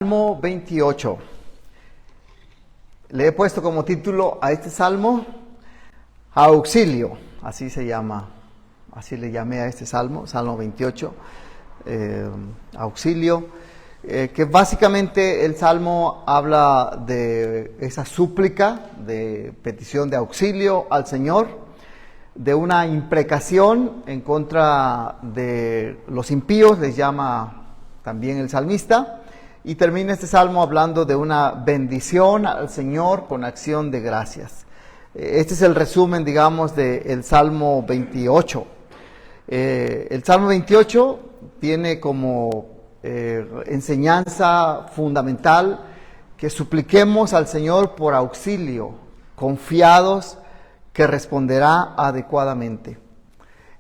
Salmo 28. Le he puesto como título a este salmo Auxilio, así se llama, así le llamé a este salmo, Salmo 28, Auxilio, que básicamente el salmo habla de esa súplica, de petición de auxilio al Señor, de una imprecación en contra de los impíos, les llama también el salmista, y termina este salmo hablando de una bendición al Señor con acción de gracias. Este es el resumen, digamos, del Salmo 28. El Salmo 28 tiene como enseñanza fundamental que supliquemos al Señor por auxilio, confiados que responderá adecuadamente.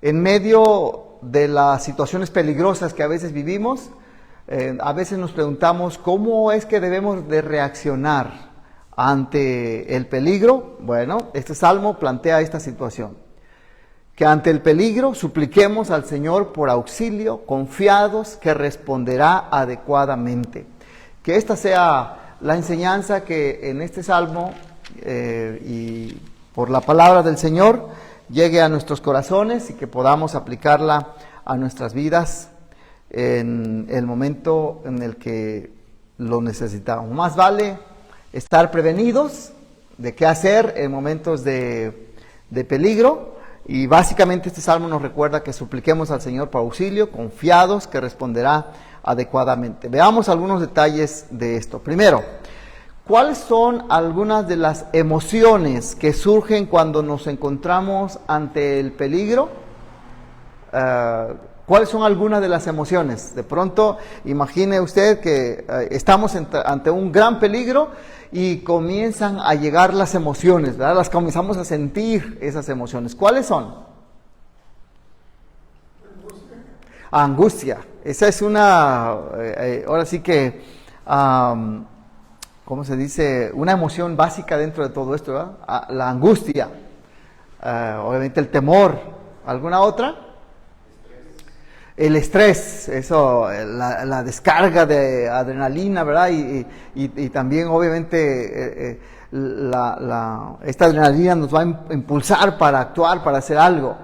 En medio de las situaciones peligrosas que a veces vivimos, a veces nos preguntamos cómo es que debemos de reaccionar ante el peligro. Bueno, este salmo plantea esta situación, que ante el peligro supliquemos al Señor por auxilio, confiados que responderá adecuadamente. Que esta sea la enseñanza que en este salmo y por la palabra del Señor llegue a nuestros corazones y que podamos aplicarla a nuestras vidas en el momento en el que lo necesitamos. Más vale estar prevenidos de qué hacer en momentos de peligro, y básicamente este salmo nos recuerda que supliquemos al Señor por auxilio, confiados que responderá adecuadamente. Veamos algunos detalles de esto. Primero, ¿cuáles son algunas de las emociones que surgen cuando nos encontramos ante el peligro? ¿Cuáles son algunas de las emociones? De pronto, imagine usted que estamos ante un gran peligro y comienzan a llegar las emociones, ¿verdad? Las comenzamos a sentir, esas emociones. ¿Cuáles son? Angustia. Esa es una, ahora sí que, ¿cómo se dice? Una emoción básica dentro de todo esto, ¿verdad? La angustia, obviamente el temor. ¿Alguna otra? El estrés, eso, la descarga de adrenalina, ¿verdad? Y también, obviamente, esta adrenalina nos va a impulsar para actuar, para hacer algo.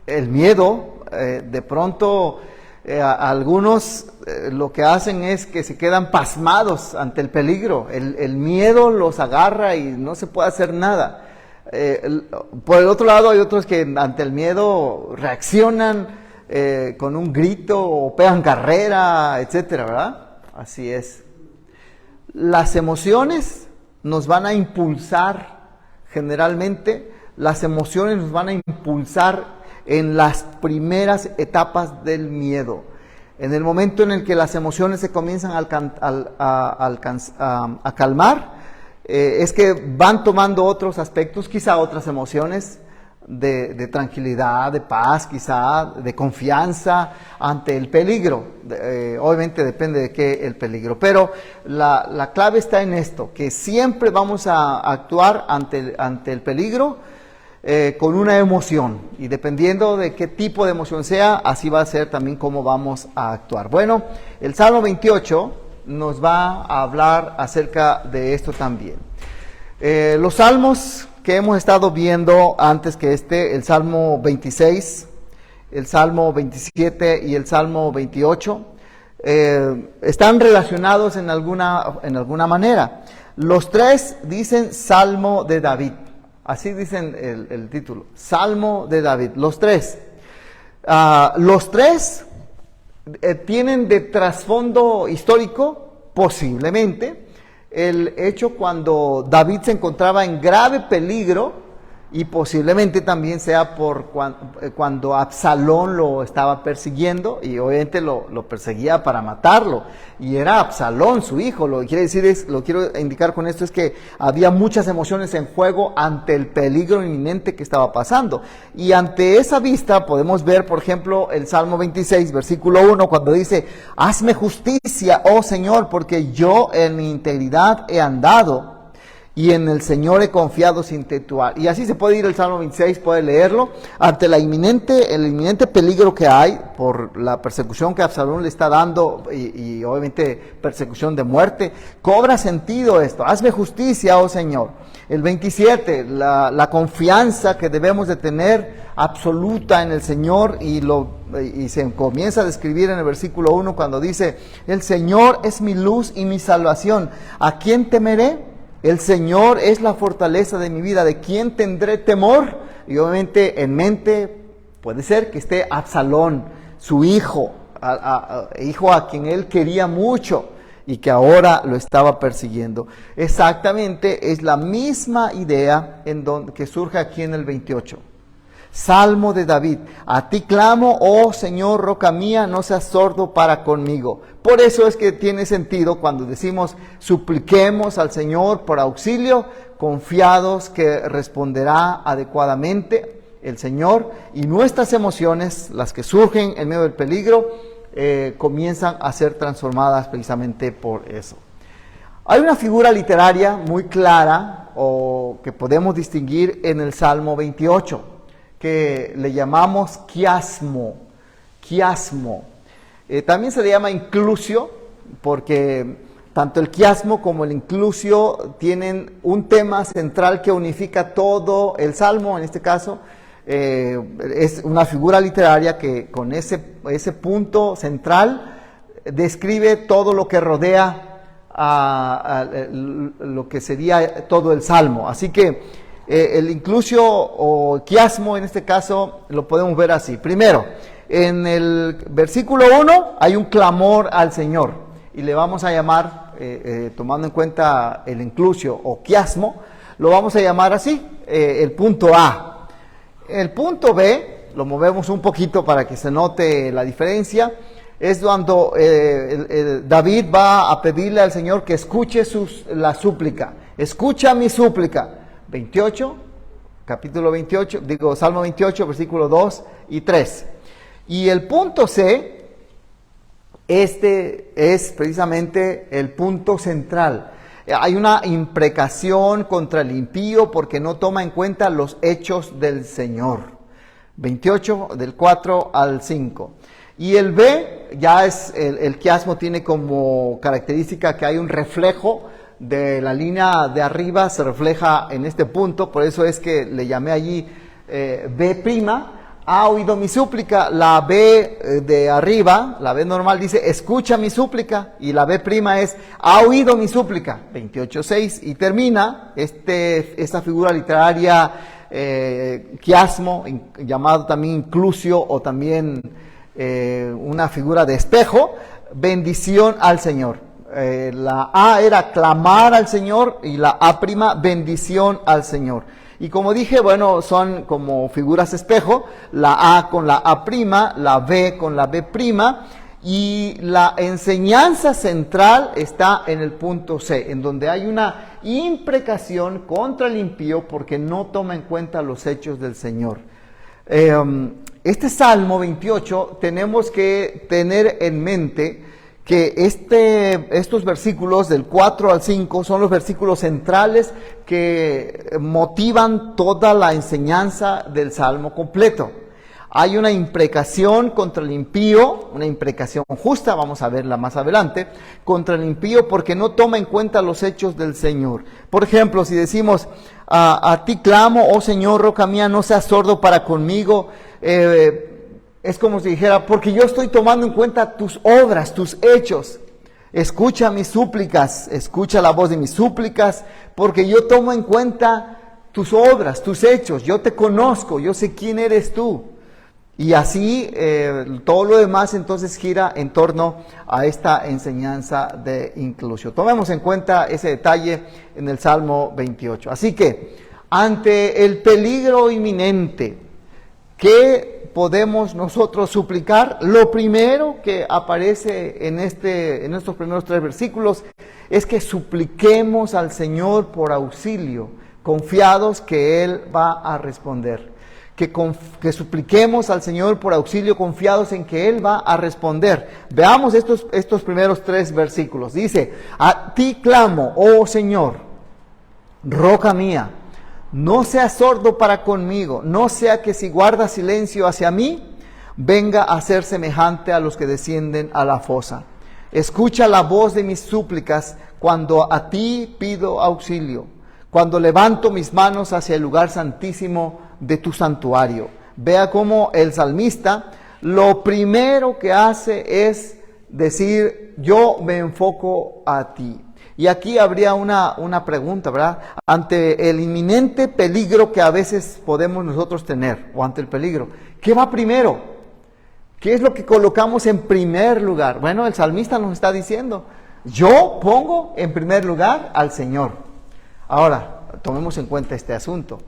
El miedo, de pronto, algunos lo que hacen es que se quedan pasmados ante el peligro. El miedo los agarra y no se puede hacer nada. Por el otro lado, hay otros que ante el miedo reaccionan con un grito o pegan carrera, etcétera, ¿verdad? Así es. Las emociones nos van a impulsar, generalmente, las emociones nos van a impulsar en las primeras etapas del miedo. En el momento en el que las emociones se comienzan a calmar, es que van tomando otros aspectos, quizá otras emociones, de tranquilidad, de paz, quizá de confianza ante el peligro. Obviamente depende de qué el peligro, pero la clave está en esto, que siempre vamos a actuar ante el peligro con una emoción, y dependiendo de qué tipo de emoción sea, así va a ser también cómo vamos a actuar. Bueno, el Salmo 28 nos va a hablar acerca de esto también. Los salmos que hemos estado viendo antes que el Salmo 26, el Salmo 27 y el Salmo 28, están relacionados en alguna manera. Los tres dicen Salmo de David, así dicen el título, Salmo de David, los tres. Los tres tienen de trasfondo histórico, posiblemente, el hecho cuando David se encontraba en grave peligro, y posiblemente también sea por cuando Absalón lo estaba persiguiendo, y obviamente lo perseguía para matarlo, y era Absalón su hijo. Lo que quiero indicar con esto es que había muchas emociones en juego ante el peligro inminente que estaba pasando, y ante esa vista podemos ver, por ejemplo, el Salmo 26, versículo 1, cuando dice: hazme justicia, oh Señor, porque yo en mi integridad he andado, y en el Señor he confiado sin titubear. Y así se puede ir el Salmo 26, puede leerlo, ante el inminente peligro que hay por la persecución que Absalón le está dando y obviamente persecución de muerte. Cobra sentido esto, hazme justicia, oh Señor. El 27, la confianza que debemos de tener absoluta en el Señor y se comienza a describir en el versículo 1 cuando dice, el Señor es mi luz y mi salvación, ¿a quién temeré? El Señor es la fortaleza de mi vida, ¿de quién tendré temor? Y obviamente en mente puede ser que esté Absalón, su hijo, hijo a quien él quería mucho y que ahora lo estaba persiguiendo. Exactamente es la misma idea que surge aquí en el 28. Salmo de David, a ti clamo, oh Señor, roca mía, no seas sordo para conmigo. Por eso es que tiene sentido cuando decimos supliquemos al Señor por auxilio, confiados que responderá adecuadamente el Señor, y nuestras emociones, las que surgen en medio del peligro, comienzan a ser transformadas precisamente por eso. Hay una figura literaria muy clara o que podemos distinguir en el Salmo 28. Que le llamamos quiasmo. También se le llama inclusio, porque tanto el quiasmo como el inclusio tienen un tema central que unifica todo el Salmo, en este caso. Es una figura literaria que con ese punto central describe todo lo que rodea a lo que sería todo el Salmo. Así que el inclusio o quiasmo en este caso lo podemos ver así. Primero, en el versículo 1 hay un clamor al Señor y le vamos a llamar, tomando en cuenta el inclusio o quiasmo, lo vamos a llamar así, el punto A. El punto B, lo movemos un poquito para que se note la diferencia, es cuando David va a pedirle al Señor que escuche la súplica. Escucha mi súplica. 28, Salmo 28, versículo 2 y 3. Y el punto C, este es precisamente el punto central. Hay una imprecación contra el impío porque no toma en cuenta los hechos del Señor. 28, del 4 al 5. Y el B, ya es el quiasmo tiene como característica que hay un reflejo de la línea de arriba, se refleja en este punto, por eso es que le llamé allí B', ha oído mi súplica. La B de arriba, la B normal dice, escucha mi súplica, y la B' es, ha oído mi súplica, 28.6, y termina esta figura literaria, quiasmo, llamado también inclusio, o también una figura de espejo, bendición al Señor. La A era clamar al Señor y la A', bendición al Señor. Y como dije, bueno, son como figuras espejo, la A con la A', la B con la B', y la enseñanza central está en el punto C, en donde hay una imprecación contra el impío porque no toma en cuenta los hechos del Señor. Este Salmo 28 tenemos que tener en mente que estos versículos del 4 al 5 son los versículos centrales que motivan toda la enseñanza del Salmo completo. Hay una imprecación contra el impío, una imprecación justa, vamos a verla más adelante, contra el impío porque no toma en cuenta los hechos del Señor. Por ejemplo, si decimos, a ti clamo, oh Señor, roca mía, no seas sordo para conmigo, es como si dijera, porque yo estoy tomando en cuenta tus obras, tus hechos. Escucha mis súplicas, escucha la voz de mis súplicas, porque yo tomo en cuenta tus obras, tus hechos. Yo te conozco, yo sé quién eres tú. Y así todo lo demás entonces gira en torno a esta enseñanza de inclusio. Tomemos en cuenta ese detalle en el Salmo 28. Así que, ante el peligro inminente, ¿qué podemos nosotros suplicar? Lo primero que aparece en estos primeros 3 versículos es que supliquemos al Señor por auxilio, confiados que Él va a responder. Que supliquemos al Señor por auxilio, confiados en que Él va a responder. Veamos estos primeros 3 versículos. Dice, a ti clamo, oh Señor. roca mía, no seas sordo para conmigo, no sea que si guardas silencio hacia mí, venga a ser semejante a los que descienden a la fosa. Escucha la voz de mis súplicas cuando a ti pido auxilio, cuando levanto mis manos hacia el lugar santísimo de tu santuario. Vea cómo el salmista lo primero que hace es decir, yo me enfoco a ti. Y aquí habría una pregunta, ¿verdad? Ante el inminente peligro que a veces podemos nosotros tener, o ante el peligro, ¿qué va primero? ¿Qué es lo que colocamos en primer lugar? Bueno, el salmista nos está diciendo, yo pongo en primer lugar al Señor. Ahora, tomemos en cuenta este asunto.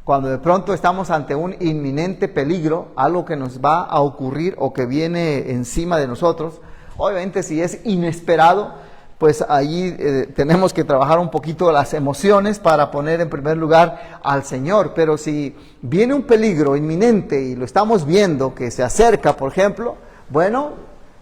Cuando de pronto estamos ante un inminente peligro, algo que nos va a ocurrir o que viene encima de nosotros, obviamente si es inesperado, pues ahí tenemos que trabajar un poquito las emociones para poner en primer lugar al Señor. Pero si viene un peligro inminente y lo estamos viendo que se acerca, por ejemplo, bueno,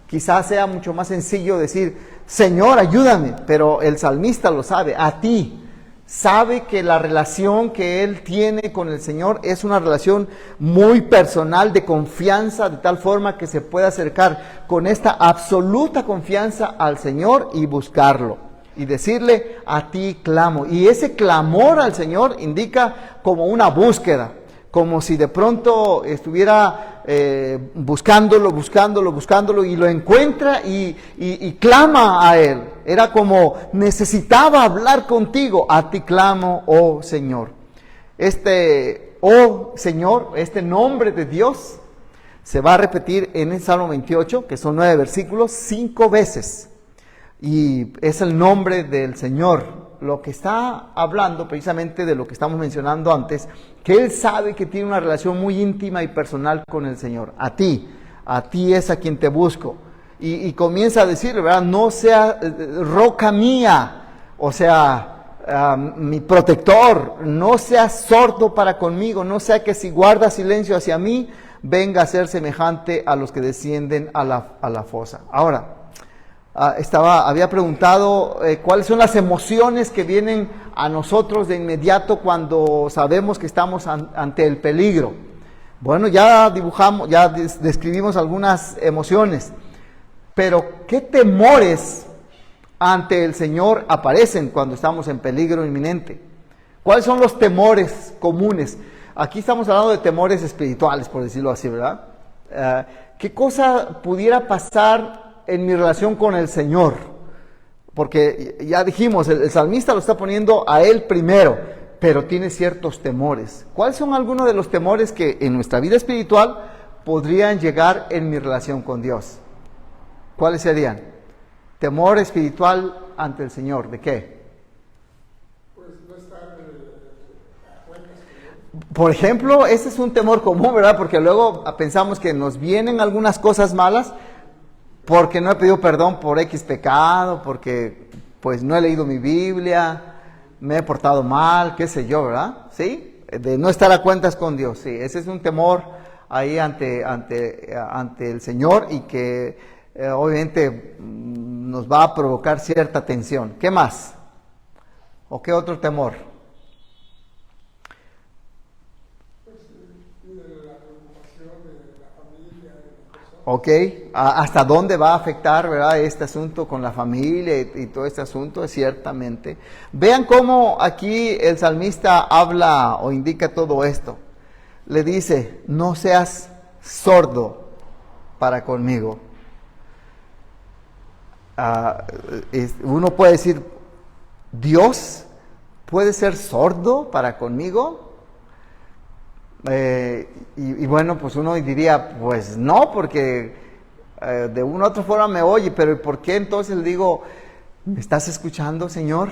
quizás sea mucho más sencillo decir, Señor, ayúdame, pero el salmista lo sabe, a ti. Sabe que la relación que él tiene con el Señor es una relación muy personal, de confianza, de tal forma que se puede acercar con esta absoluta confianza al Señor y buscarlo. Y decirle, a ti clamo. Y ese clamor al Señor indica como una búsqueda, como si de pronto estuviera buscándolo y lo encuentra y clama a Él. Era como, necesitaba hablar contigo, a ti clamo, oh Señor. Oh Señor, este nombre de Dios se va a repetir en el Salmo 28, que son 9 versículos, 5 veces. Y es el nombre del Señor. Lo que está hablando precisamente de lo que estamos mencionando antes, que Él sabe que tiene una relación muy íntima y personal con el Señor. A ti es a quien te busco. Y comienza a decir, ¿verdad? No sea roca mía, o sea, mi protector, no seas sordo para conmigo, no sea que si guardas silencio hacia mí, venga a ser semejante a los que descienden a la fosa. Ahora, había preguntado cuáles son las emociones que vienen a nosotros de inmediato cuando sabemos que estamos ante el peligro. Bueno, ya describimos algunas emociones, pero ¿qué temores ante el Señor aparecen cuando estamos en peligro inminente? ¿Cuáles son los temores comunes? Aquí estamos hablando de temores espirituales, por decirlo así, ¿verdad? ¿Qué cosa pudiera pasar en mi relación con el Señor? Porque ya dijimos, el salmista lo está poniendo a Él primero, pero tiene ciertos temores. ¿Cuáles son algunos de los temores que en nuestra vida espiritual podrían llegar en mi relación con Dios? ¿Cuáles serían? Temor espiritual ante el Señor, ¿de qué? Pues no estar a cuentas. Por ejemplo, ese es un temor común, ¿verdad? Porque luego pensamos que nos vienen algunas cosas malas porque no he pedido perdón por X pecado, porque pues no he leído mi Biblia, me he portado mal, qué sé yo, ¿verdad? ¿Sí? De no estar a cuentas con Dios, sí. Ese es un temor ahí ante el Señor y que obviamente nos va a provocar cierta tensión. ¿Qué más? ¿O qué otro temor? La preocupación de la familia, de las personas. Ok, ¿hasta dónde va a afectar, verdad, este asunto con la familia y todo este asunto? Ciertamente. Vean cómo aquí el salmista habla o indica todo esto. Le dice, no seas sordo para conmigo. Uno puede decir, ¿Dios puede ser sordo para conmigo? Y bueno, pues uno diría, pues no, porque de una u otra forma me oye, pero ¿por qué entonces le digo, ¿me estás escuchando, Señor?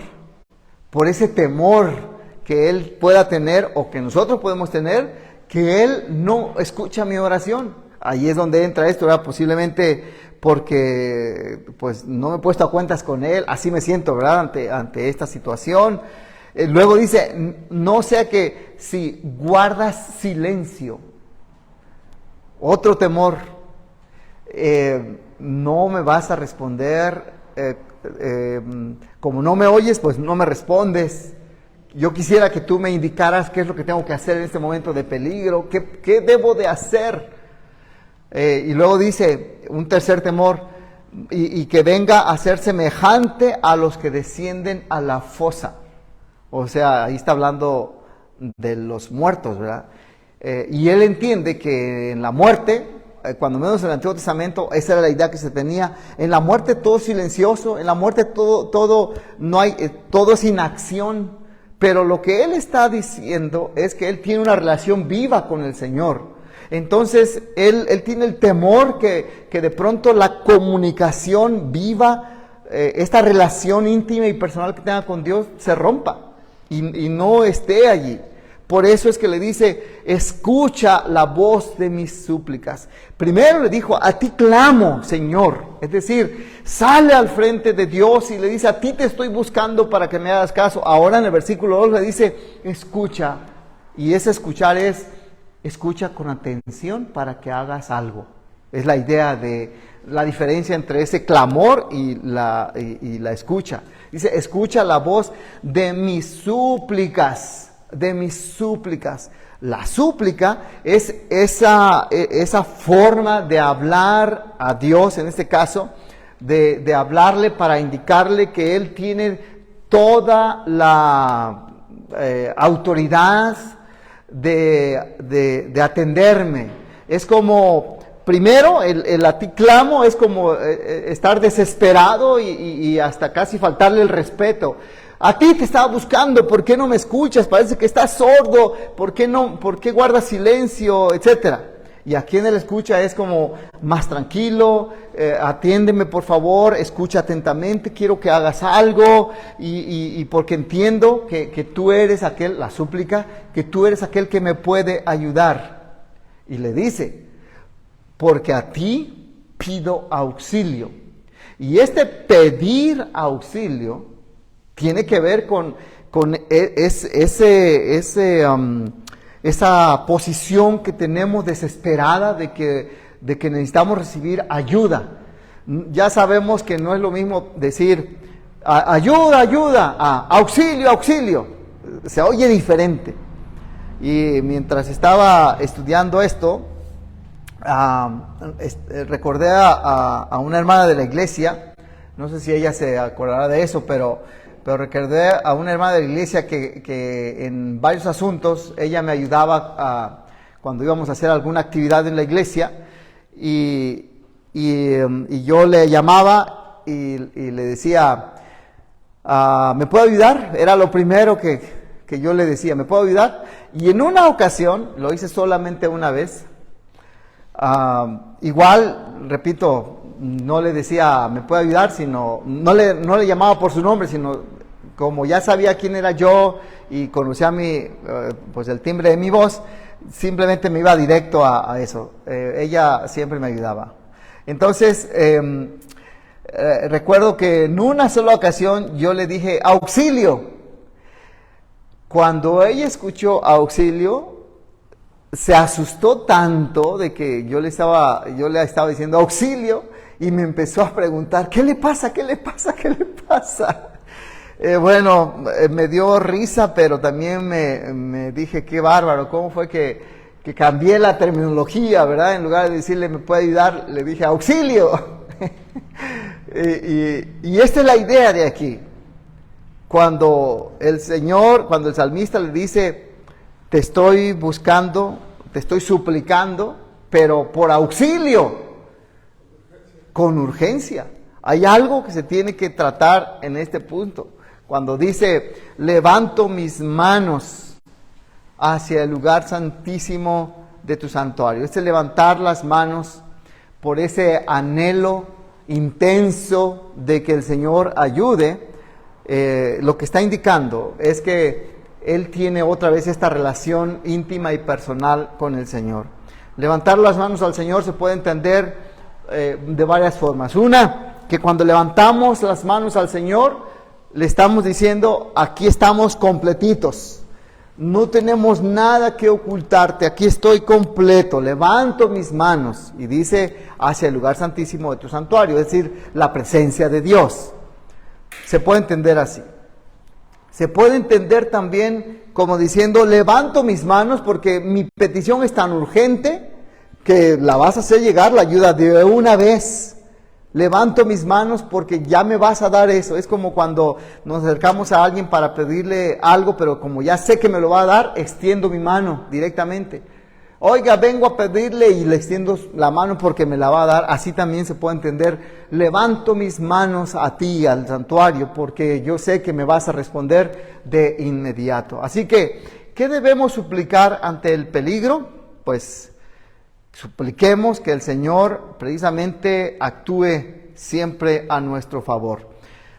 Por ese temor que Él pueda tener o que nosotros podemos tener, que Él no escucha mi oración. Ahí es donde entra esto, ¿verdad? Posiblemente porque pues no me he puesto a cuentas con Él, así me siento, ¿verdad? Ante esta situación. Luego dice, no sea que si guardas silencio, otro temor, no me vas a responder, como no me oyes, pues no me respondes. yo quisiera que tú me indicaras qué es lo que tengo que hacer en este momento de peligro, qué debo de hacer. Y luego dice, un tercer temor, y que venga a ser semejante a los que descienden a la fosa. O sea, ahí está hablando de los muertos, ¿verdad? Y él entiende que en la muerte, cuando menos en el Antiguo Testamento, esa era la idea que se tenía. En la muerte todo es silencioso, en la muerte todo no hay, todo es inacción. Pero lo que él está diciendo es que él tiene una relación viva con el Señor. Entonces, él tiene el temor que de pronto la comunicación viva, esta relación íntima y personal que tenga con Dios, se rompa y no esté allí. Por eso es que le dice, escucha la voz de mis súplicas. Primero le dijo, a ti clamo, Señor. Es decir, sale al frente de Dios y le dice, a ti te estoy buscando para que me hagas caso. Ahora en el versículo 2 le dice, escucha. Y ese escuchar es, escucha con atención para que hagas algo. Es la idea de la diferencia entre ese clamor y la escucha. Dice, escucha la voz de mis súplicas. De mis súplicas. La súplica es esa forma de hablar a Dios, en este caso, de hablarle para indicarle que Él tiene toda la autoridad de atenderme. Es como, primero, el a ti clamo es como estar desesperado y hasta casi faltarle el respeto. A ti te estaba buscando, ¿por qué no me escuchas? Parece que estás sordo, ¿por qué guardas silencio? Etcétera. Y aquí en el escucha es como más tranquilo, atiéndeme por favor, escucha atentamente, quiero que hagas algo, y porque entiendo que tú eres aquel, la súplica, que tú eres aquel que me puede ayudar. Y le dice, porque a ti pido auxilio. Y este pedir auxilio tiene que ver con esa posición que tenemos desesperada de que necesitamos recibir ayuda. Ya sabemos que no es lo mismo decir ayuda, ayuda, a auxilio, auxilio. Se oye diferente. Y mientras estaba estudiando esto, recordé a una hermana de la iglesia. No sé si ella se acordará de eso, pero recordé a una hermana de la iglesia que en varios asuntos ella me ayudaba cuando íbamos a hacer alguna actividad en la iglesia y yo le llamaba y le decía, ¿me puede ayudar? Era lo primero que yo le decía, ¿me puedo ayudar? Y en una ocasión, lo hice solamente una vez, igual, repito, no le decía, ¿me puede ayudar? Sino, no le llamaba por su nombre, sino como ya sabía quién era yo y conocía pues el timbre de mi voz, simplemente me iba directo a eso. Ella siempre me ayudaba. Entonces, recuerdo que en una sola ocasión yo le dije, auxilio. Cuando ella escuchó auxilio, se asustó tanto de que yo le estaba diciendo auxilio y me empezó a preguntar, ¿qué le pasa? ¿Qué le pasa? ¿Qué le pasa? Me dio risa, pero también me dije, qué bárbaro, ¿cómo fue que cambié la terminología, verdad? En lugar de decirle, ¿me puede ayudar? Le dije, auxilio. y esta es la idea de aquí. Cuando el salmista le dice, te estoy buscando, te estoy suplicando, pero por auxilio, con urgencia. Hay algo que se tiene que tratar en este punto. Cuando dice, levanto mis manos hacia el lugar santísimo de tu santuario. Este levantar las manos por ese anhelo intenso de que el Señor ayude, lo que está indicando es que Él tiene otra vez esta relación íntima y personal con el Señor. Levantar las manos al Señor se puede entender de varias formas. Una, que cuando levantamos las manos al Señor, le estamos diciendo, aquí estamos completitos, no tenemos nada que ocultarte, aquí estoy completo, levanto mis manos, y dice, hacia el lugar santísimo de tu santuario, es decir, la presencia de Dios. Se puede entender así. Se puede entender también como diciendo, levanto mis manos porque mi petición es tan urgente que la vas a hacer llegar la ayuda de una vez. Levanto mis manos porque ya me vas a dar eso. Es como cuando nos acercamos a alguien para pedirle algo, pero como ya sé que me lo va a dar, extiendo mi mano directamente. Oiga, vengo a pedirle y le extiendo la mano porque me la va a dar. Así también se puede entender, levanto mis manos a ti, al santuario, porque yo sé que me vas a responder de inmediato. Así que, ¿qué debemos suplicar ante el peligro? Pues supliquemos que el Señor precisamente actúe siempre a nuestro favor.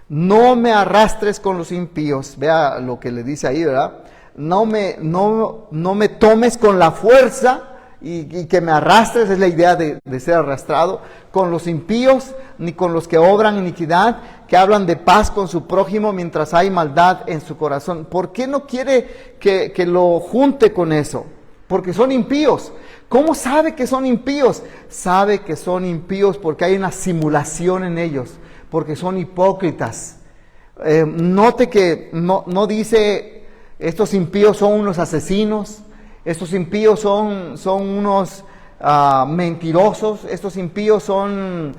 No me arrastres con los impíos. Vea lo que le dice ahí, ¿verdad? No me tomes con la fuerza y que me arrastres, es la idea de ser arrastrado, con los impíos, ni con los que obran iniquidad, que hablan de paz con su prójimo mientras hay maldad en su corazón. ¿Por qué no quiere que lo junte con eso? Porque son impíos. ¿Cómo sabe que son impíos? Sabe que son impíos porque hay una simulación en ellos, porque son hipócritas. Note que no dice, estos impíos son unos asesinos, estos impíos son unos mentirosos, estos impíos son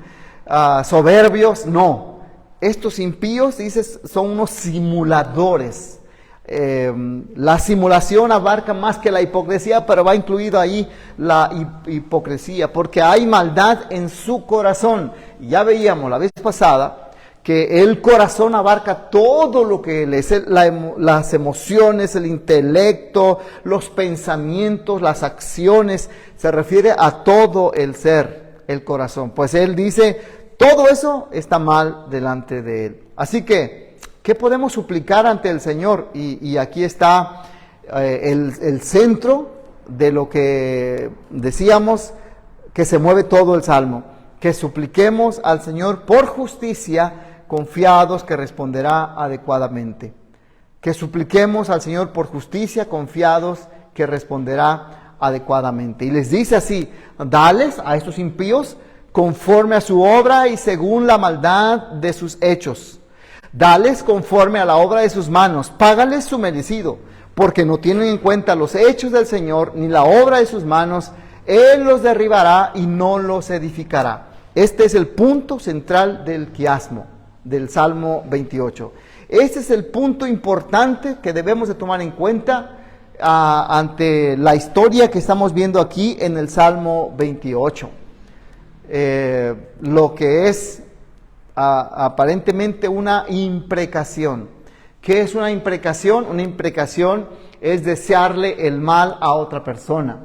soberbios. No, estos impíos, dices, son unos simuladores. La simulación abarca más que la hipocresía, pero va incluido ahí la hipocresía, porque hay maldad en su corazón. Ya veíamos la vez pasada que el corazón abarca todo lo que es las emociones, el intelecto, los pensamientos, las acciones. Se refiere a todo el ser, el corazón. Pues él dice, todo eso está mal delante de él. Así que, ¿qué podemos suplicar ante el Señor? Y aquí está el centro de lo que decíamos, que se mueve todo el Salmo. Que supliquemos al Señor por justicia, confiados que responderá adecuadamente. Que supliquemos al Señor por justicia, confiados que responderá adecuadamente. Y les dice así, dales a estos impíos conforme a su obra y según la maldad de sus hechos. Dales conforme a la obra de sus manos, págales su merecido, porque no tienen en cuenta los hechos del Señor, ni la obra de sus manos. Él los derribará y no los edificará. Este es el punto central del quiasmo, del Salmo 28. Este es el punto importante que debemos de tomar en cuenta ante la historia que estamos viendo aquí en el Salmo 28. Lo que es aparentemente una imprecación. ¿Qué es una imprecación? Una imprecación es desearle el mal a otra persona.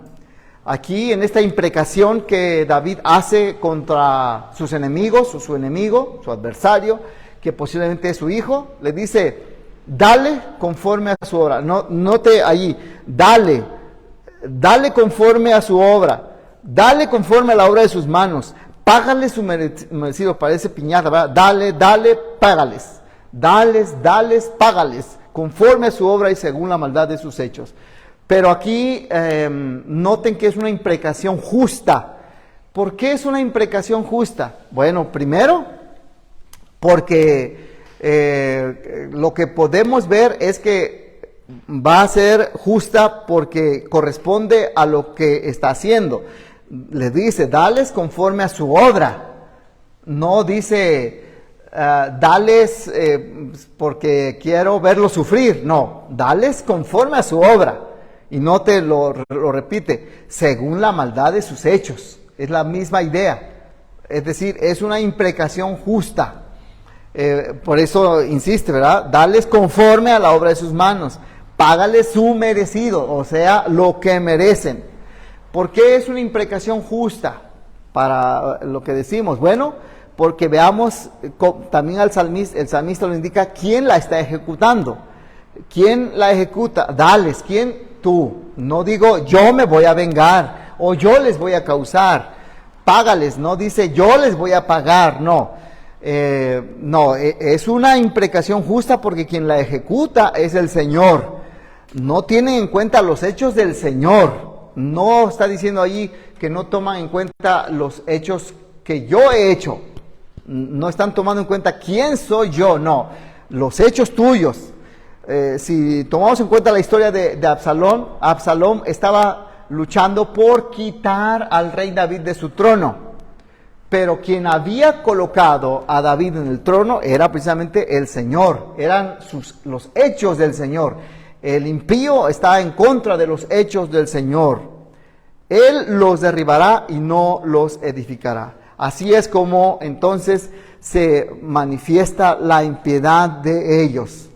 Aquí en esta imprecación que David hace contra sus enemigos, su enemigo, su adversario, que posiblemente es su hijo, le dice, dale conforme a su obra. Note allí, dale conforme a su obra, dale conforme a la obra de sus manos, págale su merecido. Parece piñata, ¿verdad? Dale, págales, dales, págales, conforme a su obra y según la maldad de sus hechos. Pero aquí noten que es una imprecación justa. ¿Por qué es una imprecación justa? Bueno, primero, porque lo que podemos ver es que va a ser justa porque corresponde a lo que está haciendo. Le dice, dales conforme a su obra. No dice, dales porque quiero verlos sufrir. No, dales conforme a su obra. Y no te lo repite, según la maldad de sus hechos. Es la misma idea. Es decir, es una imprecación justa. Por eso insiste, ¿verdad? Dales conforme a la obra de sus manos. Págales su merecido, o sea, lo que merecen. ¿Por qué es una imprecación justa? Para lo que decimos. Bueno, porque veamos también el salmista lo indica, ¿quién la está ejecutando? ¿Quién la ejecuta? Dales, ¿quién? Tú. No digo yo me voy a vengar o yo les voy a causar. Págales, no dice yo les voy a pagar, no. Es una imprecación justa porque quien la ejecuta es el Señor. No tienen en cuenta los hechos del Señor. No está diciendo allí que no toman en cuenta los hechos que yo he hecho. No están tomando en cuenta quién soy yo, no. Los hechos tuyos. Si tomamos en cuenta la historia de Absalón, Absalón estaba luchando por quitar al rey David de su trono. Pero quien había colocado a David en el trono era precisamente el Señor, eran los hechos del Señor. El impío está en contra de los hechos del Señor. Él los derribará y no los edificará. Así es como entonces se manifiesta la impiedad de ellos.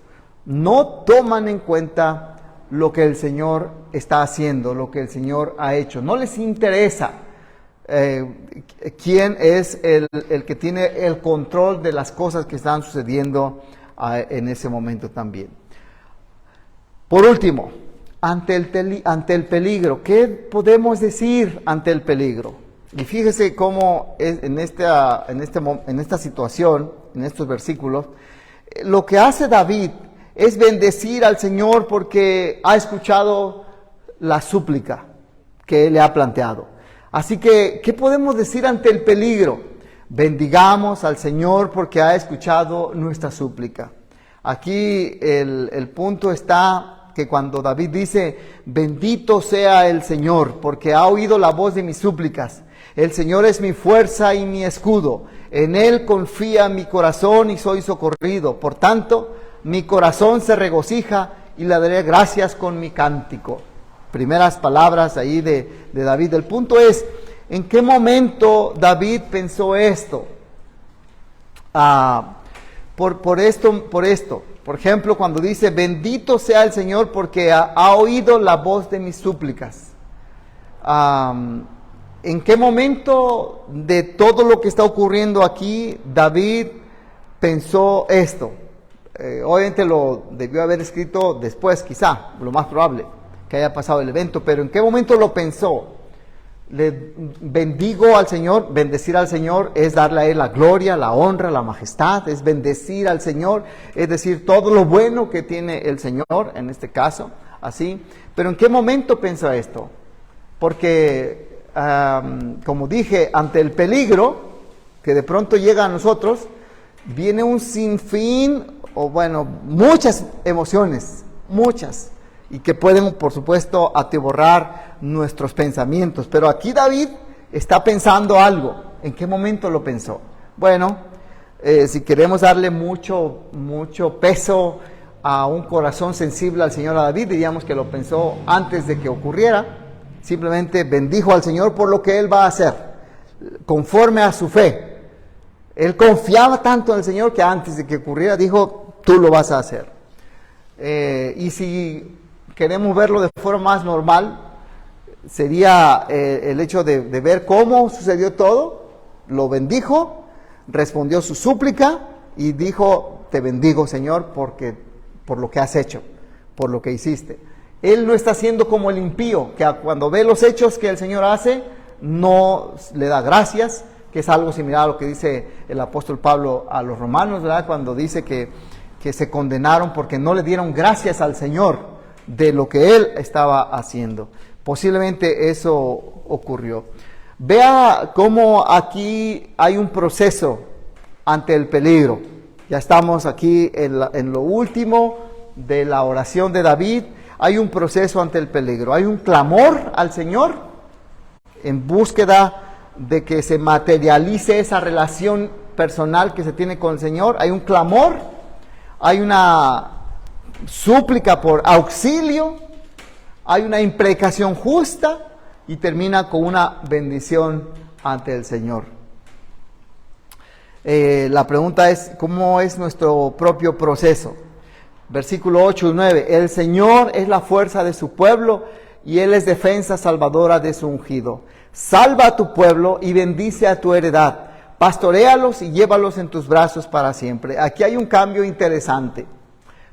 No toman en cuenta lo que el Señor está haciendo, lo que el Señor ha hecho. No les interesa quién es el que tiene el control de las cosas que están sucediendo en ese momento también. Por último, ante el peligro, ¿qué podemos decir ante el peligro? Y fíjese cómo en esta situación, en estos versículos, lo que hace David es bendecir al Señor porque ha escuchado la súplica que Él le ha planteado. Así que, ¿qué podemos decir ante el peligro? Bendigamos al Señor porque ha escuchado nuestra súplica. Aquí el punto está que cuando David dice, bendito sea el Señor porque ha oído la voz de mis súplicas. El Señor es mi fuerza y mi escudo. En Él confía mi corazón y soy socorrido. Por tanto, mi corazón se regocija y le daré gracias con mi cántico. Primeras palabras ahí de David. El punto es, ¿en qué momento David pensó esto? Por esto. Por ejemplo, cuando dice, bendito sea el Señor porque ha oído la voz de mis súplicas. ¿En qué momento de todo lo que está ocurriendo aquí David pensó esto? Obviamente lo debió haber escrito después, quizá, lo más probable, que haya pasado el evento, pero ¿en qué momento lo pensó? Le bendigo al Señor. Bendecir al Señor es darle a Él la gloria, la honra, la majestad, es bendecir al Señor, es decir, todo lo bueno que tiene el Señor, en este caso, así. Pero ¿en qué momento pensó esto? Porque, como dije, ante el peligro que de pronto llega a nosotros, viene un sinfín, muchas emociones, muchas, y que pueden, por supuesto, atiborrar nuestros pensamientos. Pero aquí David está pensando algo. ¿En qué momento lo pensó? Bueno, si queremos darle mucho peso a un corazón sensible al Señor, a David, diríamos que lo pensó antes de que ocurriera. Simplemente bendijo al Señor por lo que Él va a hacer, conforme a su fe. Él confiaba tanto en el Señor que antes de que ocurriera dijo, tú lo vas a hacer. Y si queremos verlo de forma más normal, sería el hecho de ver cómo sucedió todo. Lo bendijo, respondió su súplica y dijo, te bendigo, Señor, por lo que has hecho, por lo que hiciste. Él no está siendo como el impío, que cuando ve los hechos que el Señor hace, no le da gracias, que es algo similar a lo que dice el apóstol Pablo a los romanos, ¿verdad? Cuando dice que se condenaron porque no le dieron gracias al Señor de lo que Él estaba haciendo. Posiblemente eso ocurrió. Vea cómo aquí hay un proceso ante el peligro. Ya estamos aquí en lo último de la oración de David. Hay un proceso ante el peligro. Hay un clamor al Señor en búsqueda de que se materialice esa relación personal que se tiene con el Señor. Hay un clamor, hay una súplica por auxilio, hay una imprecación justa y termina con una bendición ante el Señor. La pregunta es, ¿cómo es nuestro propio proceso? Versículo 8 y 9, el Señor es la fuerza de su pueblo y Él es defensa salvadora de su ungido. Salva a tu pueblo y bendice a tu heredad. Pastoréalos y llévalos en tus brazos para siempre. Aquí hay un cambio interesante.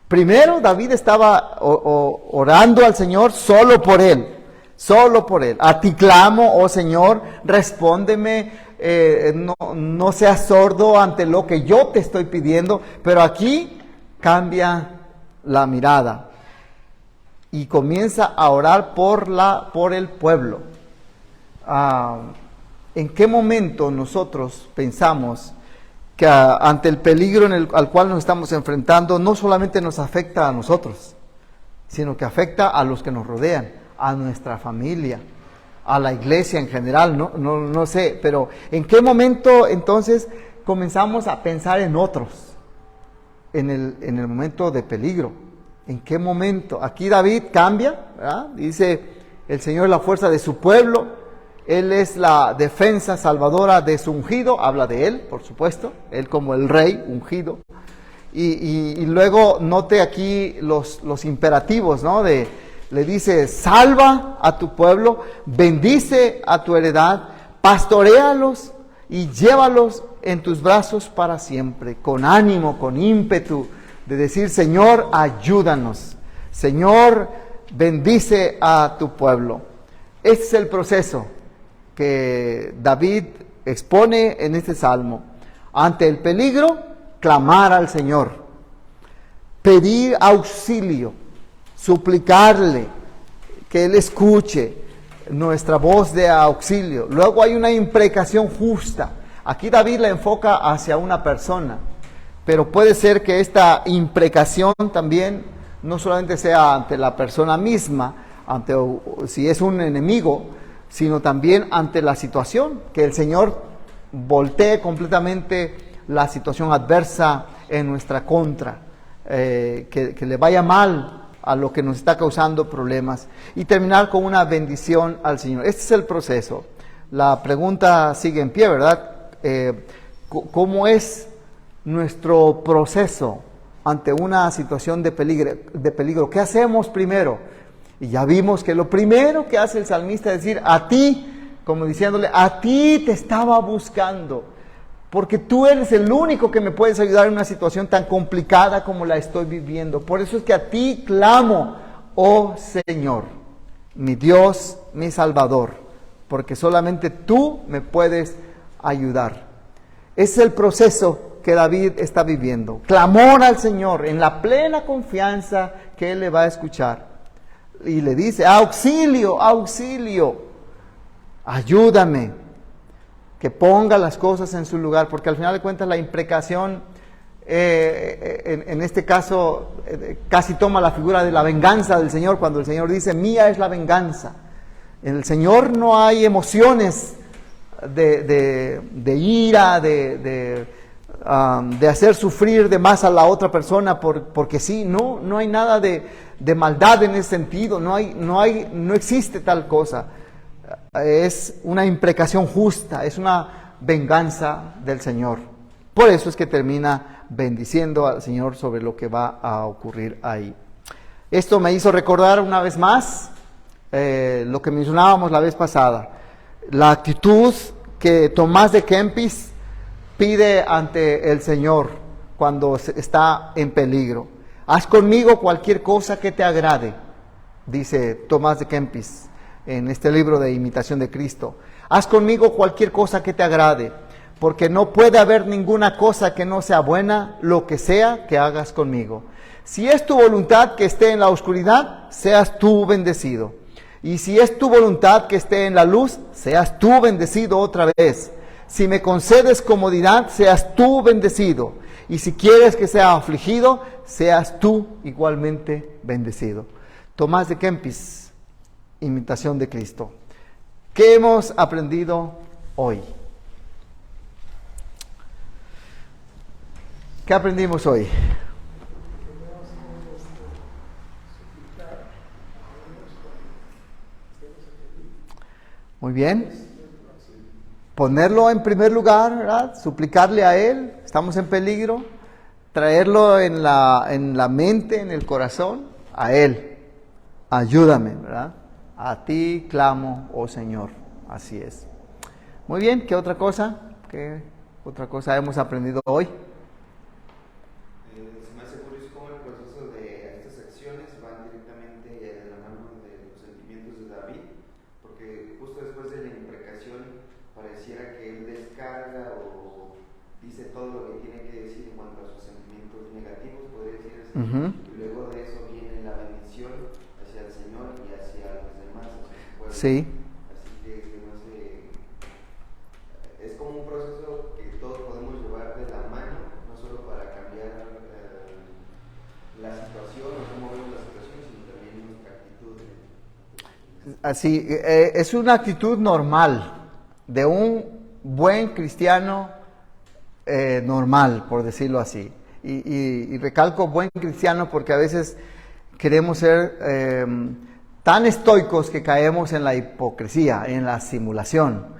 Primero, David estaba orando al Señor solo por él. Solo por él. A ti clamo, oh Señor, respóndeme. No seas sordo ante lo que yo te estoy pidiendo. Pero aquí cambia la mirada y comienza a orar por el pueblo. ¿En qué momento nosotros pensamos que ante el peligro al cual nos estamos enfrentando, no solamente nos afecta a nosotros, sino que afecta a los que nos rodean, a nuestra familia, a la iglesia en general, no sé, pero ¿en qué momento entonces comenzamos a pensar en otros? En el momento de peligro. ¿En qué momento? Aquí David cambia, ¿verdad? Dice, el Señor es la fuerza de su pueblo, Él es la defensa salvadora de su ungido, habla de Él, por supuesto, Él como el rey ungido. Y luego note aquí los imperativos, ¿no? Le dice, salva a tu pueblo, bendice a tu heredad, pastoréalos y llévalos en tus brazos para siempre, con ánimo, con ímpetu, de decir, Señor, ayúdanos, Señor, bendice a tu pueblo. Este es el proceso que David expone en este salmo. Ante el peligro, clamar al Señor, pedir auxilio, suplicarle que Él escuche nuestra voz de auxilio. Luego hay una imprecación justa. Aquí David la enfoca hacia una persona, pero puede ser que esta imprecación también no solamente sea ante la persona misma, si es un enemigo, sino también ante la situación, que el Señor voltee completamente la situación adversa en nuestra contra, que le vaya mal a lo que nos está causando problemas, y terminar con una bendición al Señor. Este es el proceso. La pregunta sigue en pie, ¿verdad? ¿Cómo es nuestro proceso ante una situación de peligro? ¿Qué hacemos primero? Y ya vimos que lo primero que hace el salmista es decir, a ti, como diciéndole, a ti te estaba buscando, porque tú eres el único que me puedes ayudar en una situación tan complicada como la estoy viviendo. Por eso es que a ti clamo, oh Señor, mi Dios, mi Salvador, porque solamente tú me puedes ayudar. Es el proceso que David está viviendo. Clamor al Señor en la plena confianza que Él le va a escuchar. Y le dice, auxilio, auxilio, ayúdame, que ponga las cosas en su lugar, porque al final de cuentas la imprecación, en este caso, casi toma la figura de la venganza del Señor, cuando el Señor dice, mía es la venganza. En el Señor no hay emociones de ira, de hacer sufrir de más a la otra persona porque sí, no hay nada de maldad en ese sentido, no existe tal cosa. Es una imprecación justa, es una venganza del Señor. Por eso es que termina bendiciendo al Señor sobre lo que va a ocurrir ahí. Esto me hizo recordar una vez más lo que mencionábamos la vez pasada, la actitud que Tomás de Kempis pide ante el Señor cuando está en peligro. Haz conmigo cualquier cosa que te agrade, dice Tomás de Kempis en este libro de Imitación de Cristo. Haz conmigo cualquier cosa que te agrade, porque no puede haber ninguna cosa que no sea buena, lo que sea que hagas conmigo. Si es tu voluntad que esté en la oscuridad, seas tú bendecido. Y si es tu voluntad que esté en la luz, seas tú bendecido otra vez. Si me concedes comodidad, seas tú bendecido. Y si quieres que sea afligido, seas tú igualmente bendecido. Tomás de Kempis, Imitación de Cristo. ¿Qué hemos aprendido hoy? ¿Qué aprendimos hoy? Muy bien. Ponerlo en primer lugar, ¿verdad? Suplicarle a Él, estamos en peligro, traerlo en la mente, en el corazón, a Él. Ayúdame, ¿verdad? A ti clamo, oh Señor. Así es. Muy bien, ¿qué otra cosa? ¿Qué otra cosa hemos aprendido hoy? Se me hace curioso cómo el proceso de estas acciones van directamente de la mano de los sentimientos de David, porque justo después de la imprecación pareciera que él descarga o dice todo lo que tiene que decir en cuanto a sus sentimientos negativos, podría decir así. Y luego de eso viene la bendición hacia el Señor y hacia los demás, hacia su pueblo. Sí. Así que no sé, es como un proceso que todos podemos llevar de la mano así, es una actitud normal de un buen cristiano normal, por decirlo así. Y recalco buen cristiano porque a veces queremos ser tan estoicos que caemos en la hipocresía, en la simulación.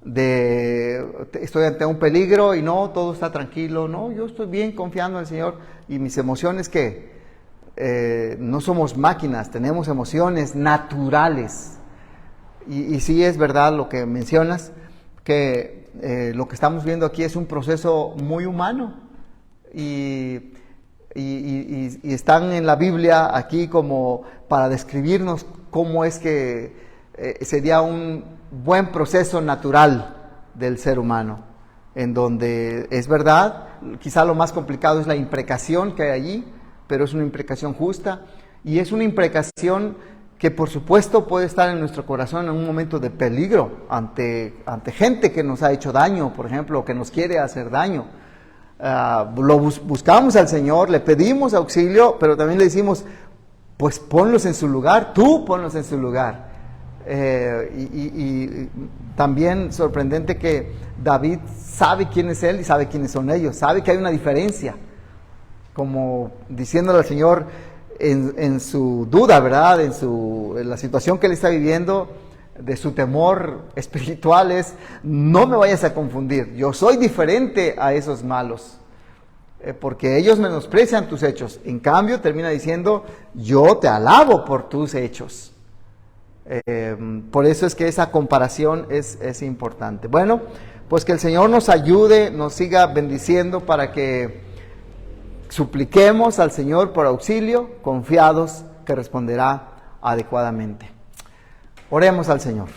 Estoy ante un peligro y no, todo está tranquilo, no, yo estoy bien confiando en el Señor y mis emociones que no somos máquinas, tenemos emociones naturales y sí es verdad lo que mencionas, que lo que estamos viendo aquí es un proceso muy humano y están en la Biblia aquí como para describirnos cómo es que sería un buen proceso natural del ser humano, en donde es verdad, quizá lo más complicado es la imprecación que hay allí, pero es una imprecación justa y es una imprecación que por supuesto puede estar en nuestro corazón en un momento de peligro ante gente que nos ha hecho daño, por ejemplo, o que nos quiere hacer daño. Buscamos al Señor, le pedimos auxilio, pero también le decimos, pues ponlos en su lugar, tú ponlos en su lugar. Y también sorprendente que David sabe quién es él y sabe quiénes son ellos, sabe que hay una diferencia, como diciéndole al Señor en su duda, ¿verdad? En la situación que él está viviendo, de su temor espiritual es, no me vayas a confundir, yo soy diferente a esos malos, porque ellos menosprecian tus hechos. En cambio termina diciendo, yo te alabo por tus hechos. Por eso es que esa comparación es importante. Bueno, pues que el Señor nos ayude, nos siga bendiciendo para que supliquemos al Señor por auxilio, confiados que responderá adecuadamente. Oremos al Señor.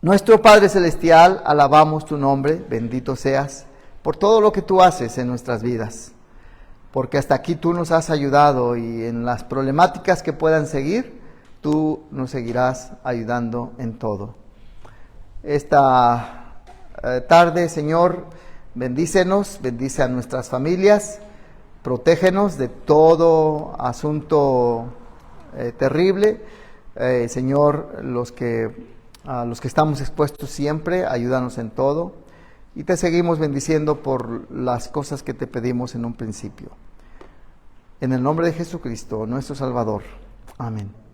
Nuestro Padre Celestial, alabamos tu nombre, bendito seas por todo lo que tú haces en nuestras vidas, porque hasta aquí tú nos has ayudado y en las problemáticas que puedan seguir, tú nos seguirás ayudando en todo. Esta tarde, Señor, bendícenos, bendice a nuestras familias, protégenos de todo asunto terrible. Señor, a los que estamos expuestos siempre, ayúdanos en todo. Y te seguimos bendiciendo por las cosas que te pedimos en un principio. En el nombre de Jesucristo, nuestro Salvador. Amén.